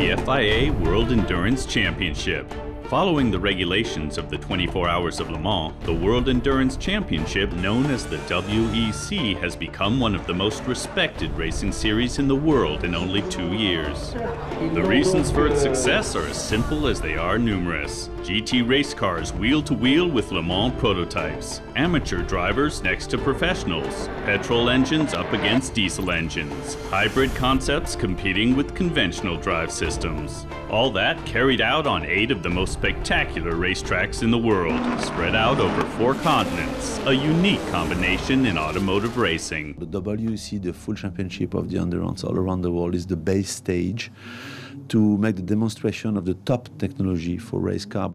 the FIA World Endurance Championship. Following the regulations of the 24 Hours of Le Mans, the World Endurance Championship, known as the WEC, has become one of the most respected racing series in the world in only 2 years. The reasons for its success are as simple as they are numerous. GT race cars wheel-to-wheel with Le Mans prototypes, amateur drivers next to professionals, petrol engines up against diesel engines, hybrid concepts competing with conventional drive systems. All that carried out on 8 of the most spectacular racetracks in the world, spread out over 4 continents, a unique combination in automotive racing. The WEC, the full championship of the endurance all around the world, is the base stage to make the demonstration of the top technology for race car.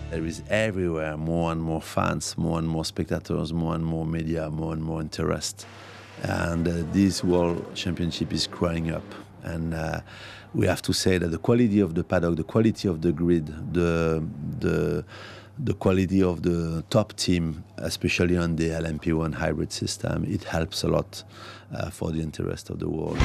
There is everywhere more and more fans, more and more spectators, more and more media, more and more interest. And this World Championship is growing up. And we have to say that the quality of the paddock, the quality of the grid, the quality of the top team, especially on the LMP1 hybrid system, it helps a lot for the interest of the world.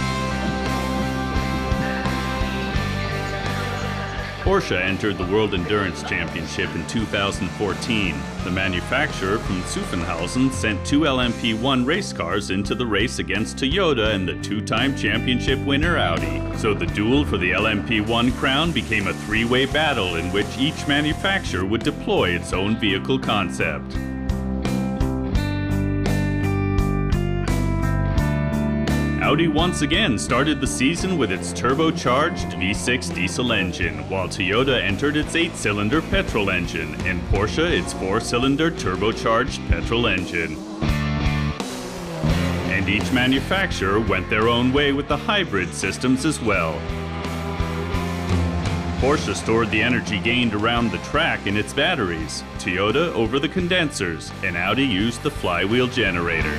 Porsche entered the World Endurance Championship in 2014. The manufacturer from Zuffenhausen sent 2 LMP1 race cars into the race against Toyota and the 2-time championship winner Audi. So the duel for the LMP1 crown became a 3-way battle in which each manufacturer would deploy its own vehicle concept. Audi once again started the season with its turbocharged V6 diesel engine, while Toyota entered its 8-cylinder petrol engine, and Porsche its 4-cylinder turbocharged petrol engine. And each manufacturer went their own way with the hybrid systems as well. Porsche stored the energy gained around the track in its batteries, Toyota over the condensers, and Audi used the flywheel generator.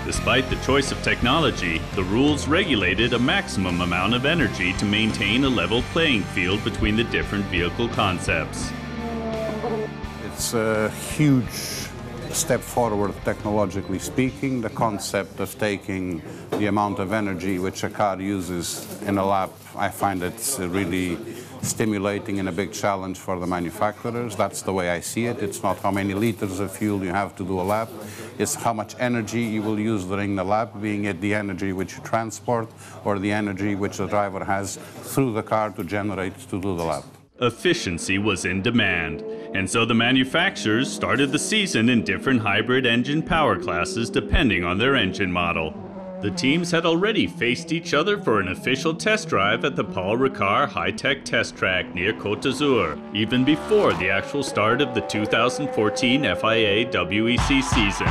Despite the choice of technology, the rules regulated a maximum amount of energy to maintain a level playing field between the different vehicle concepts. It's a huge step forward technologically speaking. The concept of taking the amount of energy which a car uses in a lap, I find it's really stimulating and a big challenge for the manufacturers. That's the way I see it. It's not how many liters of fuel you have to do a lap. It's how much energy you will use during the lap, being it the energy which you transport or the energy which the driver has through the car to generate to do the lap. Efficiency was in demand, and so the manufacturers started the season in different hybrid engine power classes depending on their engine model. The teams had already faced each other for an official test drive at the Paul Ricard high-tech test track near Côte d'Azur, even before the actual start of the 2014 FIA WEC season.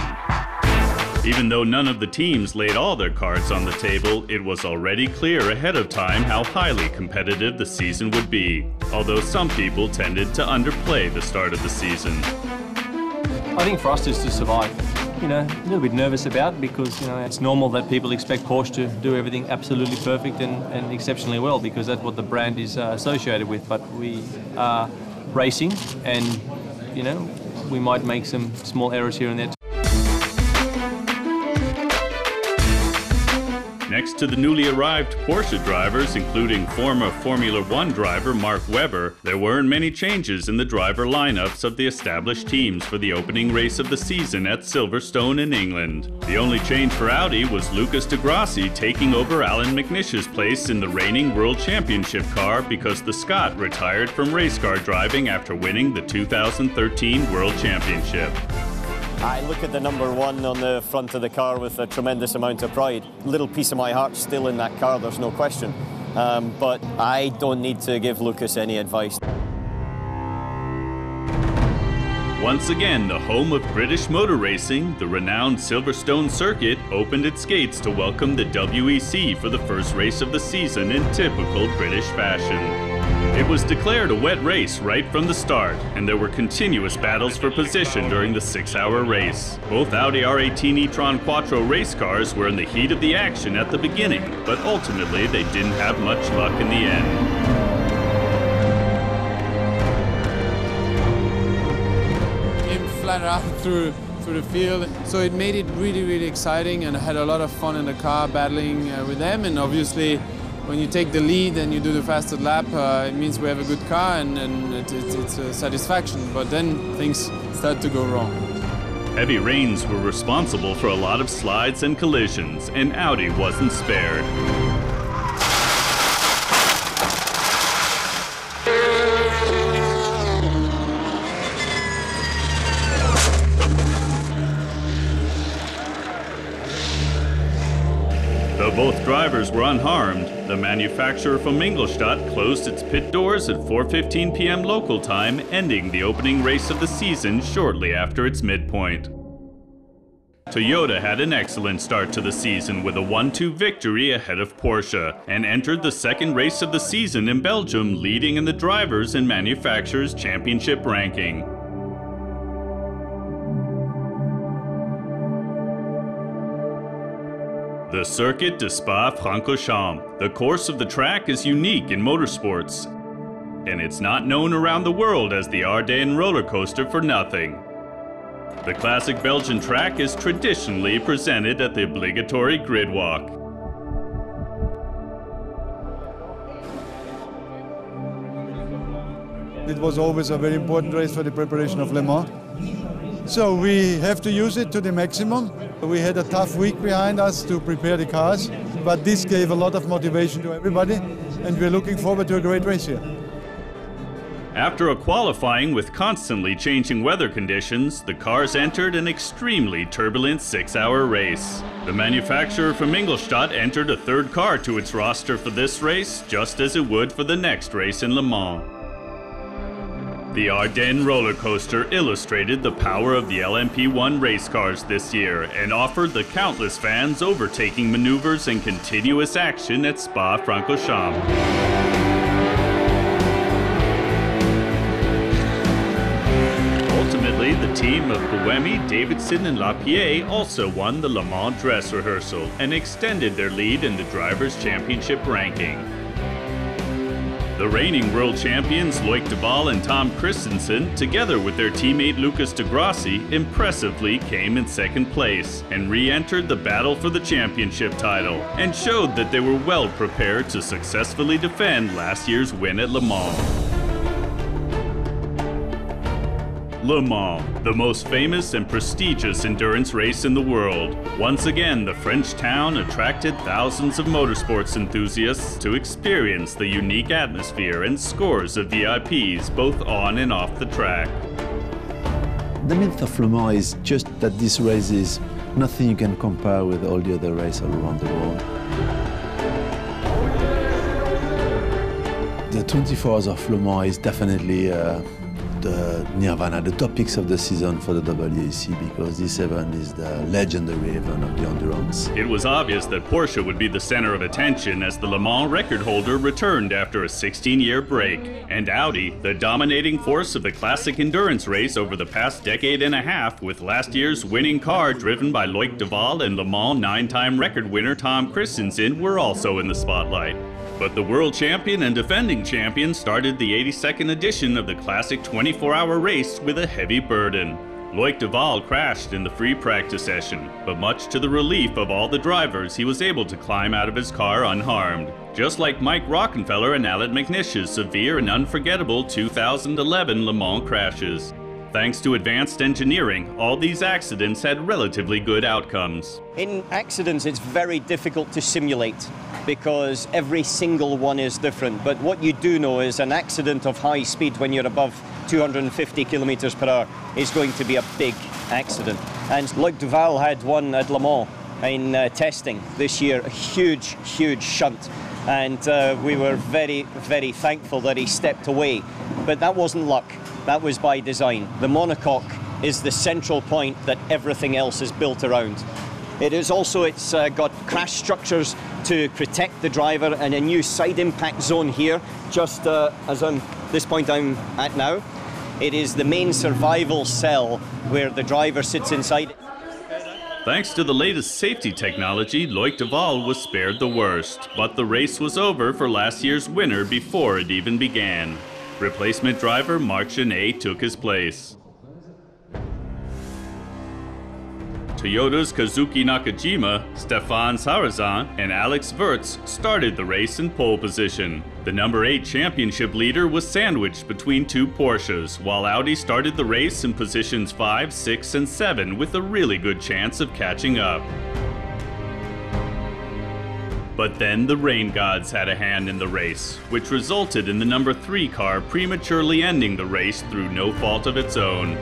Even though none of the teams laid all their cards on the table, it was already clear ahead of time how highly competitive the season would be, although some people tended to underplay the start of the season. I think for us is to survive. You know, a little bit nervous about it because, you know, it's normal that people expect Porsche to do everything absolutely perfect and exceptionally well because that's what the brand is associated with. But we are racing and, you know, we might make some small errors here and there. Next to the newly arrived Porsche drivers, including former Formula One driver Mark Webber, there weren't many changes in the driver lineups of the established teams for the opening race of the season at Silverstone in England. The only change for Audi was Lucas de Grassi taking over Allan McNish's place in the reigning World Championship car because the Scot retired from race car driving after winning the 2013 World Championship. I look at the number 1 on the front of the car with a tremendous amount of pride. A little piece of my heart still in that car, there's no question. But I don't need to give Lucas any advice. Once again, the home of British motor racing, the renowned Silverstone circuit opened its gates to welcome the WEC for the first race of the season in typical British fashion. It was declared a wet race right from the start, and there were continuous battles for position during the 6-hour race. Both Audi R18 E-TRON Quattro race cars were in the heat of the action at the beginning, but ultimately they didn't have much luck in the end. Came flat out through the field, so it made it really exciting, and I had a lot of fun in the car battling with them. And obviously when you take the lead and you do the fastest lap, it means we have a good car, and it's a satisfaction. But then things start to go wrong. Heavy rains were responsible for a lot of slides and collisions, and Audi wasn't spared. Though both drivers were unharmed, the manufacturer from Ingolstadt closed its pit doors at 4:15 p.m. local time, ending the opening race of the season shortly after its midpoint. Toyota had an excellent start to the season with a 1-2 victory ahead of Porsche, and entered the second race of the season in Belgium, leading in the Drivers' and Manufacturers' Championship ranking. The Circuit de Spa-Francorchamps. The course of the track is unique in motorsports, and it's not known around the world as the Ardennes roller coaster for nothing. The classic Belgian track is traditionally presented at the obligatory grid walk. It was always a very important race for the preparation of Le Mans. So we have to use it to the maximum. We had a tough week behind us to prepare the cars, but this gave a lot of motivation to everybody, and we're looking forward to a great race here. After a qualifying with constantly changing weather conditions, the cars entered an extremely turbulent 6-hour race. The manufacturer from Ingolstadt entered a third car to its roster for this race, just as it would for the next race in Le Mans. The Ardennes roller coaster illustrated the power of the LMP1 race cars this year, and offered the countless fans overtaking maneuvers and continuous action at Spa-Francorchamps. Ultimately, the team of Buemi, Davidson, and Lapierre also won the Le Mans dress rehearsal and extended their lead in the Drivers' Championship ranking. The reigning world champions Loic Duval and Tom Kristensen, together with their teammate Lucas de Grassi, impressively came in second place and re-entered the battle for the championship title, and showed that they were well prepared to successfully defend last year's win at Le Mans. Le Mans, the most famous and prestigious endurance race in the world. Once again, the French town attracted thousands of motorsports enthusiasts to experience the unique atmosphere and scores of VIPs both on and off the track. The myth of Le Mans is just that this race is nothing you can compare with all the other races all around the world. The 24 Hours of Le Mans is definitely the nirvana, the topics of the season for the WEC, because this event is the legendary event of the endurance. It was obvious that Porsche would be the center of attention as the Le Mans record holder returned after a 16-year break, and Audi, the dominating force of the classic endurance race over the past decade and a half, with last year's winning car driven by Loic Duval and Le Mans 9-time record winner Tom Kristensen, were also in the spotlight. But the world champion and defending champion started the 82nd edition of the classic 24-hour race with a heavy burden. Loic Duval crashed in the free practice session, but much to the relief of all the drivers, he was able to climb out of his car unharmed. Just like Mike Rockenfeller and Allan McNish's severe and unforgettable 2011 Le Mans crashes. Thanks to advanced engineering, all these accidents had relatively good outcomes. In accidents, it's very difficult to simulate because every single one is different. But what you do know is an accident of high speed when you're above 250 kilometers per hour is going to be a big accident. And Loic Duval had one at Le Mans in testing this year, a huge shunt. And we were very, very thankful that he stepped away. But that wasn't luck. That was by design. The monocoque is the central point that everything else is built around. It is also, it's got crash structures to to protect the driver, and a new side impact zone here, just as on this point I'm at now. It is the main survival cell where the driver sits inside. Thanks to the latest safety technology, Loic Duval was spared the worst, but the race was over for last year's winner before it even began. Replacement driver Marc Genet took his place. Toyota's Kazuki Nakajima, Stéphane Sarrazin, and Alex Wurz started the race in pole position. The number 8 championship leader was sandwiched between 2 Porsches, while Audi started the race in positions 5, 6, and 7 with a really good chance of catching up. But then the rain gods had a hand in the race, which resulted in the number 3 car prematurely ending the race through no fault of its own.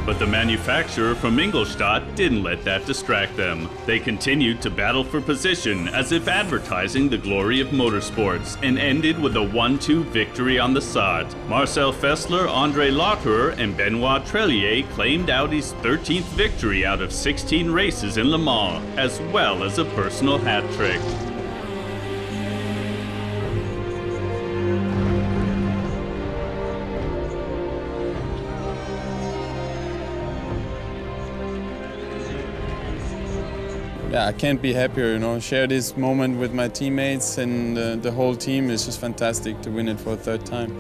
But the manufacturer from Ingolstadt didn't let that distract them. They continued to battle for position as if advertising the glory of motorsports, and ended with a 1-2 victory on the Sarthe. Marcel Fessler, André Lotterer, and Benoit Trellier claimed Audi's 13th victory out of 16 races in Le Mans, as well as a personal hat trick. Yeah, I can't be happier, you know. Share this moment with my teammates and the whole team. Is just fantastic to win it for a 3rd time.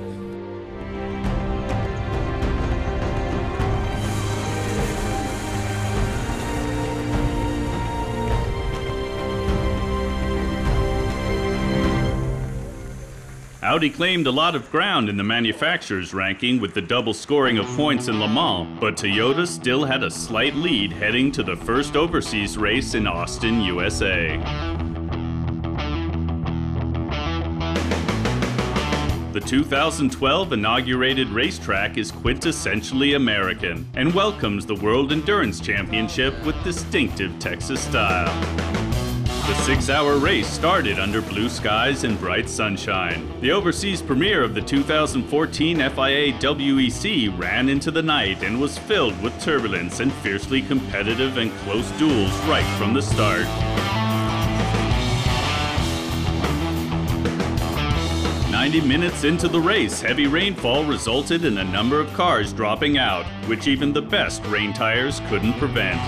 Audi claimed a lot of ground in the manufacturer's ranking with the double scoring of points in Le Mans, but Toyota still had a slight lead heading to the first overseas race in Austin, USA. The 2012 inaugurated racetrack is quintessentially American and welcomes the World Endurance Championship with distinctive Texas style. The 6-hour race started under blue skies and bright sunshine. The overseas premiere of the 2014 FIA WEC ran into the night and was filled with turbulence and fiercely competitive and close duels right from the start. "90 minutes into the race, heavy rainfall resulted in a number of cars dropping out, which even the best rain tires couldn't prevent.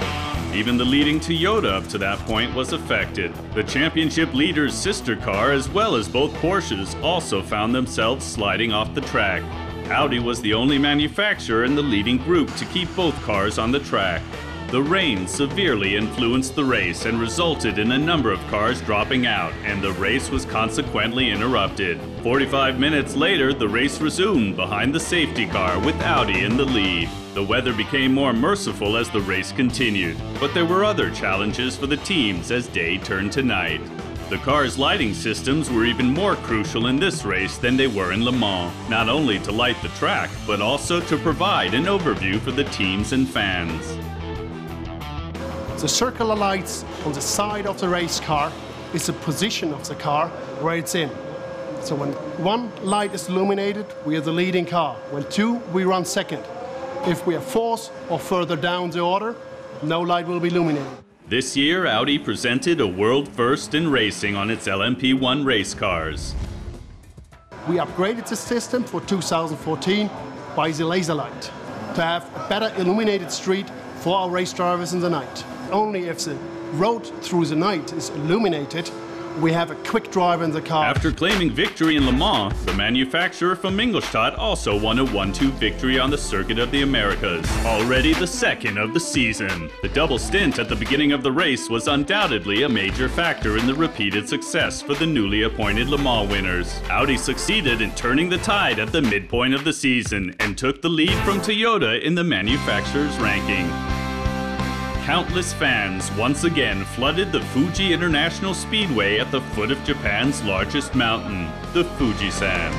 Even the leading Toyota up to that point was affected. The championship leader's sister car, as well as both Porsches, also found themselves sliding off the track. Audi was the only manufacturer in the leading group to keep both cars on the track. The rain severely influenced the race and resulted in a number of cars dropping out, and the race was consequently interrupted. 45 minutes later, the race resumed behind the safety car with Audi in the lead. The weather became more merciful as the race continued, but there were other challenges for the teams as day turned to night. The car's lighting systems were even more crucial in this race than they were in Le Mans, not only to light the track, but also to provide an overview for the teams and fans. The circular lights on the side of the race car is the position of the car where it's in. So when 1 light is illuminated, we are the leading car. When 2, we run second. If we are 4th or further down the order, no light will be illuminated. This year, Audi presented a world first in racing on its LMP1 race cars. We upgraded the system for 2014 by the laser light to have a better illuminated street for our race drivers in the night. Only if the road through the night is illuminated, we have a quick drive in the car. After claiming victory in Le Mans, the manufacturer from Ingolstadt also won a 1-2 victory on the Circuit of the Americas, already the 2nd of the season. The double stint at the beginning of the race was undoubtedly a major factor in the repeated success for the newly appointed Le Mans winners. Audi succeeded in turning the tide at the midpoint of the season and took the lead from Toyota in the manufacturer's ranking. Countless fans once again flooded the Fuji International Speedway at the foot of Japan's largest mountain, the Fujisan.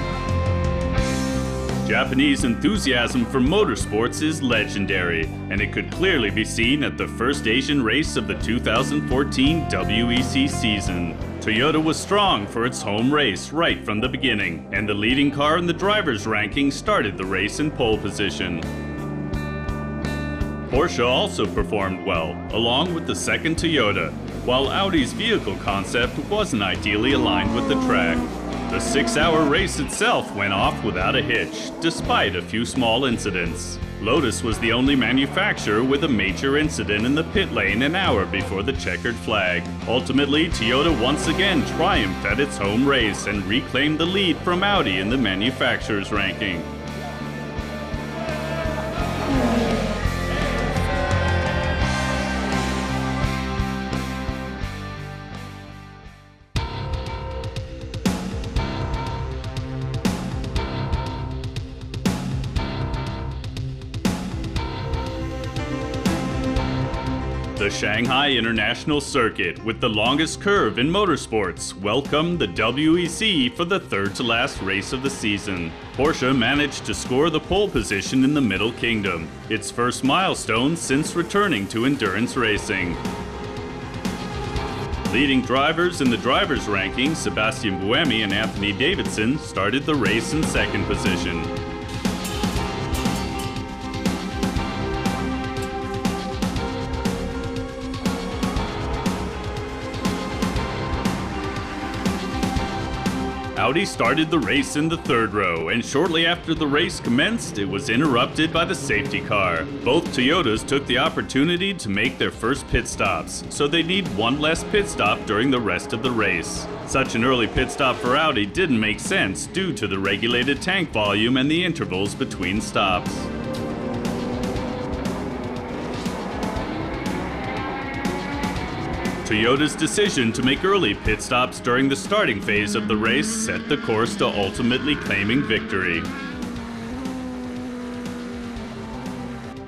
Japanese enthusiasm for motorsports is legendary, and it could clearly be seen at the first Asian race of the 2014 WEC season. Toyota was strong for its home race right from the beginning, and the leading car in the drivers' ranking started the race in pole position. Porsche also performed well, along with the second Toyota, while Audi's vehicle concept wasn't ideally aligned with the track. The 6-hour race itself went off without a hitch, despite a few small incidents. Lotus was the only manufacturer with a major incident in the pit lane an hour before the checkered flag. Ultimately, Toyota once again triumphed at its home race and reclaimed the lead from Audi in the manufacturer's ranking. The Shanghai International Circuit, with the longest curve in motorsports, welcomed the WEC for the third-to-last race of the season. Porsche managed to score the pole position in the Middle Kingdom, its first milestone since returning to endurance racing. Leading drivers in the drivers' ranking, Sébastien Buemi and Anthony Davidson, started the race in second position. Audi started the race in the third row, and shortly after the race commenced, it was interrupted by the safety car. Both Toyotas took the opportunity to make their first pit stops, so they need one less pit stop during the rest of the race. Such an early pit stop for Audi didn't make sense due to the regulated tank volume and the intervals between stops. Toyota's decision to make early pit stops during the starting phase of the race set the course to ultimately claiming victory.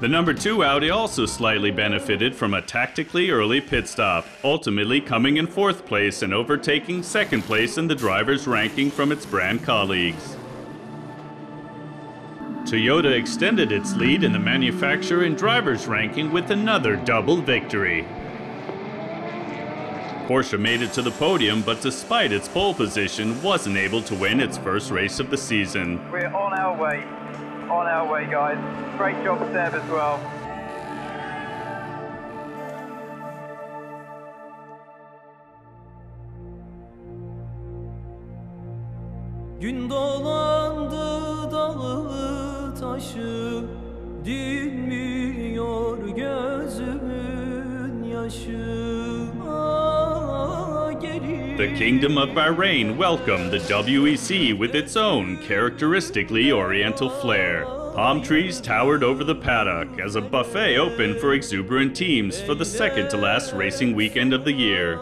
The number 2 Audi also slightly benefited from a tactically early pit stop, ultimately coming in 4th place and overtaking 2nd place in the drivers' ranking from its brand colleagues. Toyota extended its lead in the manufacturer and drivers' ranking with another double victory. Porsche made it to the podium, but despite its pole position, wasn't able to win its first race of the season. We're on our way guys. Great job Seb as well. Gün dolandı dağı taşı, dinmiyor gözümün yaşı. The Kingdom of Bahrain welcomed the WEC with its own characteristically oriental flair. Palm trees towered over the paddock as a buffet opened for exuberant teams for the second-to-last racing weekend of the year.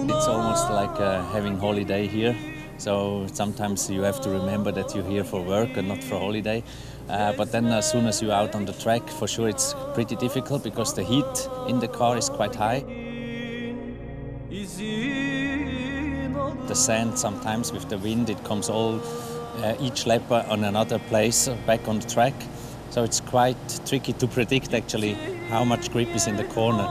It's almost like having holiday here. So sometimes you have to remember that you're here for work and not for holiday. But then as soon as you're out on the track, for sure it's pretty difficult because the heat in the car is quite high. The sand sometimes with the wind, it comes all, each lap on another place back on the track. So it's quite tricky to predict actually how much grip is in the corner.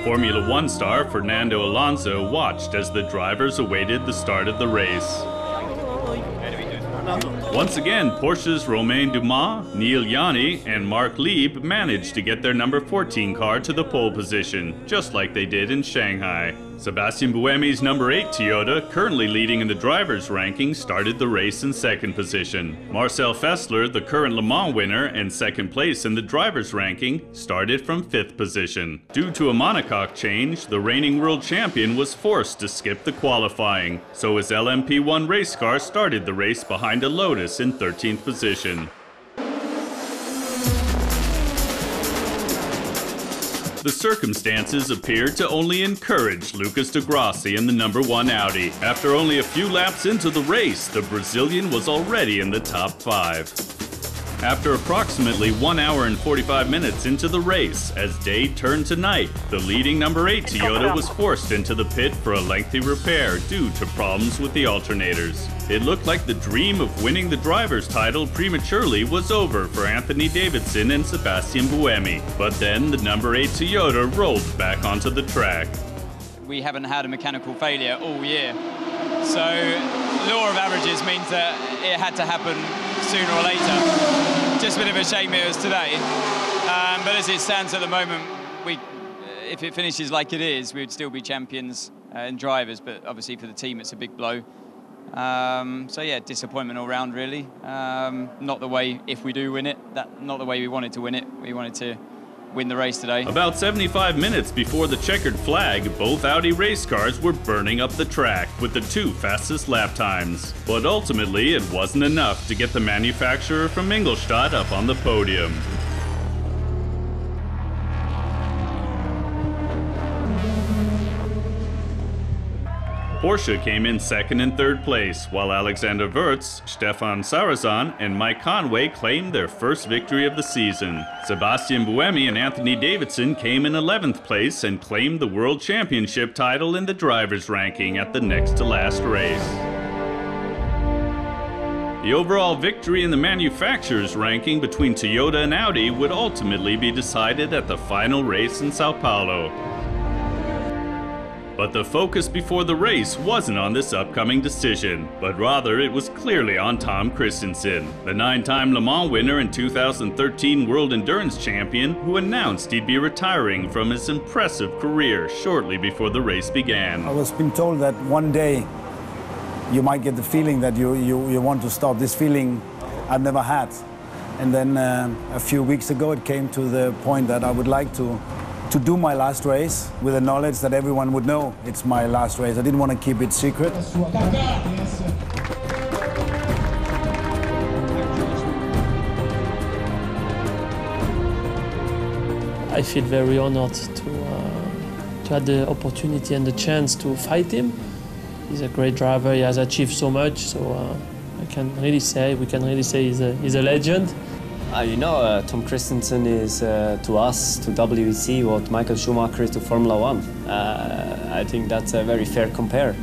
Formula One star Fernando Alonso watched as the drivers awaited the start of the race. Once again, Porsche's Romain Dumas, Neil Yanni, and Mark Lieb managed to get their number 14 car to the pole position, just like they did in Shanghai. Sébastien Buemi's number 8 Toyota, currently leading in the drivers' ranking, started the race in second position. Marcel Fessler, the current Le Mans winner and second place in the drivers' ranking, started from 5th position. Due to a monocoque change, the reigning world champion was forced to skip the qualifying, so his LMP1 race car started the race behind a Lotus in 13th position. The circumstances appeared to only encourage Lucas de Grassi in the number 1 Audi. After only a few laps into the race, the Brazilian was already in the top 5. After approximately 1 hour and 45 minutes into the race, as day turned to night, the leading number 8 Toyota was forced into the pit for a lengthy repair due to problems with the alternators. It looked like the dream of winning the driver's title prematurely was over for Anthony Davidson and Sébastien Buemi, but then the number 8 Toyota rolled back onto the track. We haven't had a mechanical failure all year, so law of averages means that it had to happen sooner or later. Just a bit of a shame it was today, but as it stands at the moment, if it finishes like it is, we would still be champions and drivers, but obviously for the team it's a big blow. So yeah, disappointment all round really. Not the way, if we do win it, not the way we wanted to win it. We wanted to win the race today. About 75 minutes before the checkered flag, both Audi race cars were burning up the track with the 2 fastest lap times. But ultimately, it wasn't enough to get the manufacturer from Ingolstadt up on the podium. Porsche came in 2nd and 3rd place, while Alexander Wurz, Stefan Sarazan, and Mike Conway claimed their first victory of the season. Sébastien Buemi and Anthony Davidson came in 11th place and claimed the World Championship title in the drivers' ranking at the next-to-last race. The overall victory in the manufacturers' ranking between Toyota and Audi would ultimately be decided at the final race in Sao Paulo. But the focus before the race wasn't on this upcoming decision, but rather it was clearly on Tom Kristensen, the 9-time Le Mans winner and 2013 World Endurance Champion, who announced he'd be retiring from his impressive career shortly before the race began. I was been told that one day you might get the feeling that you want to stop. This feeling I've never had. And then a few weeks ago it came to the point that I would like to do my last race with the knowledge that everyone would know it's my last race. I didn't want to keep it secret. I feel very honored to have the opportunity and the chance to fight him. He's a great driver, he has achieved so much, so we can really say he's a legend. Tom Kristensen is to us, to WEC, what Michael Schumacher is to Formula 1. I think that's a very fair compare.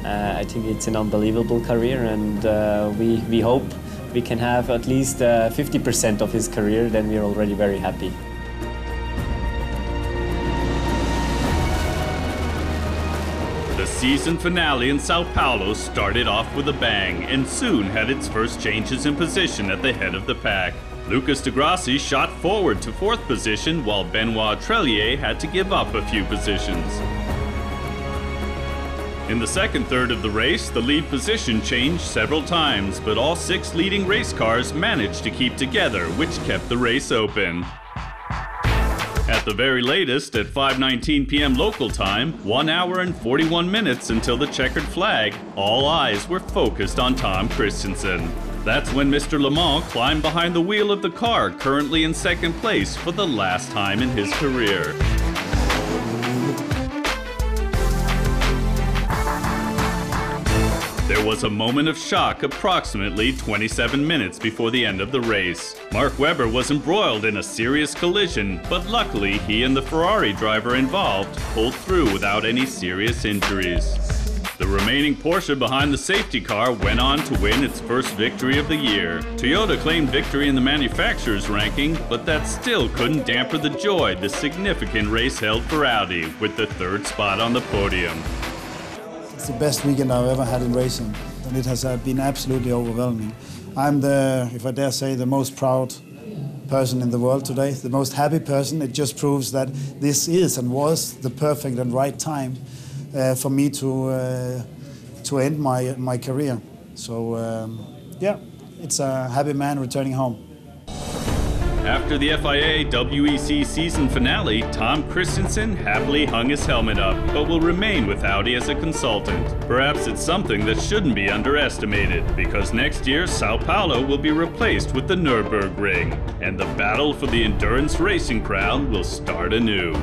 I think it's an unbelievable career, and we hope we can have at least 50% of his career, then we're already very happy. The season finale in Sao Paulo started off with a bang and soon had its first changes in position at the head of the pack. Lucas de Grassi shot forward to 4th position, while Benoit Trellier had to give up a few positions. In the second third of the race, the lead position changed several times, but all 6 leading race cars managed to keep together, which kept the race open. At the very latest, at 5:19 p.m. local time, 1 hour and 41 minutes until the checkered flag, all eyes were focused on Tom Kristensen. That's when Mr. Le Mans climbed behind the wheel of the car currently in 2nd place for the last time in his career. There was a moment of shock approximately 27 minutes before the end of the race. Mark Webber was embroiled in a serious collision, but luckily he and the Ferrari driver involved pulled through without any serious injuries. The remaining Porsche behind the safety car went on to win its first victory of the year. Toyota claimed victory in the manufacturer's ranking, but that still couldn't dampen the joy the significant race held for Audi, with the 3rd spot on the podium. It's the best weekend I've ever had in racing, and it has been absolutely overwhelming. I'm if I dare say, the most proud person in the world today, the most happy person. It just proves that this is and was the perfect and right time for me to end my career. So yeah, it's a happy man returning home. After the FIA WEC season finale, Tom Kristensen happily hung his helmet up, but will remain with Audi as a consultant. Perhaps it's something that shouldn't be underestimated, because next year Sao Paulo will be replaced with the Nürburgring, and the battle for the endurance racing crown will start anew.